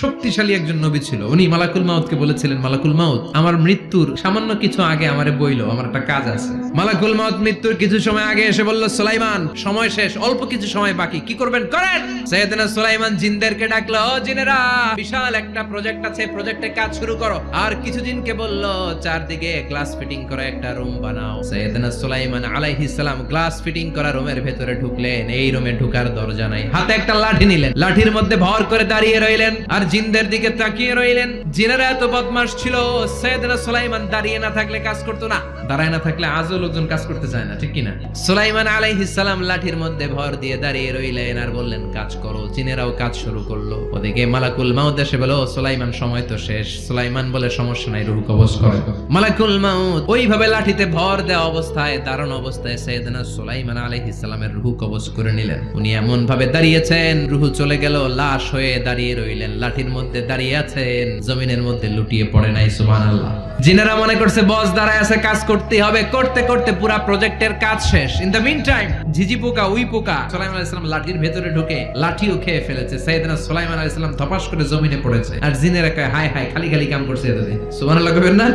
শক্তিশালী একজন নবী ছিল। উনি মালাকুল মাউতকে বলেছিলেন, মালাকুল মাউত, আমার মৃত্যুর সামান্য কিছু আগে আমারে বইলো, আমার একটা কাজ আছে। মালাকুল মাউত মৃত্যুর কিছু সময় আগে এসে বলল, সুলাইমান, সময় শেষ, অল্প কিছু সময় বাকি, কি করবেন করেন। সাইয়েদনা সুলাইমান জিনদেরকে ডাকলো, জিনেরা, বিশাল একটা প্রজেক্ট আছে, প্রজেক্টে কাজ শুরু করো। আর কিছু জিনকে বলল, চারদিকে গ্লাস ফিটিং করা একটা রুম বানাও। সাইয়েদনা সুলাইমান আলাইহিস সালাম গ্লাস ফিটিং করা রুমের ভেতরে ঢুকলেন। এই রুমে ঢোকার দরজা নাই, হাতে একটা লাঠি নিলেন, লাঠির মধ্যে ভর করে দাঁড়িয়ে রইলেন আর জিনদের দিকে তাকিয়ে রইলেন। জিনেরা এত বদমাশ ছিল, সাইয়েদনা সুলাইমান দাঁড়িয়ে না থাকলে কাজ করতো না, দাঁড়ায় না থাকলে আজও লোকজন কাজ করতে চায় না, ঠিক কিনা? সুলাইমান আলাইহিস সালাম লাঠির মধ্যে ভর দিয়ে দাঁড়িয়ে রইলেন আর বললেন, কাজ করো। জিনেরাও কাজ শুরু করলো। ওদিকে মালাকুল মাউত এসে বলো, সুলাইমান, সময় তো শেষ। সুলাইমান বলে, সমস্যা নাই, রূহ কবজ করো। মালাকুল মাউত ওইভাবে লাঠিতে ভর দেওয়া অবস্থায়, দাঁড়ানো অবস্থায় সাইয়েদনা সুলাইমান আলাইহিস সালামের রূহ কবজ করে নিলেন। উনি এমন ভাবে দাঁড়িয়েছেন, রূহ চলে গেল, লাশ হয়ে দাঁড়িয়ে রইলেন। লাঠির মধ্যে দাঁড়িয়ে আছেন, জমিনের মধ্যে লুটিয়ে পড়ে নাই। সুবহানাল্লাহ। জিনেরা মনে করছে বস দাঁড়ায় আছে, কাজ করতেই হবে। করতে করতে পুরা প্রজেক্টের কাজ শেষ। ইন দ্য মিন টাইম ঝিঝি পোকা, উই পোকা সুলাইমান আলাইহিস সালাম লাঠির ভেতরে ঢুকে লাঠিও খেয়ে ফেলেছে। সাইয়েদনা সুলাইমান আলাইহিস সালাম ধপাস করে জমিনে পড়েছে। আর জিনেরা কয়, হায় হায়, খালি খালি কাম করছে এতদিন। সুবহানাল্লাহ কইবেন না?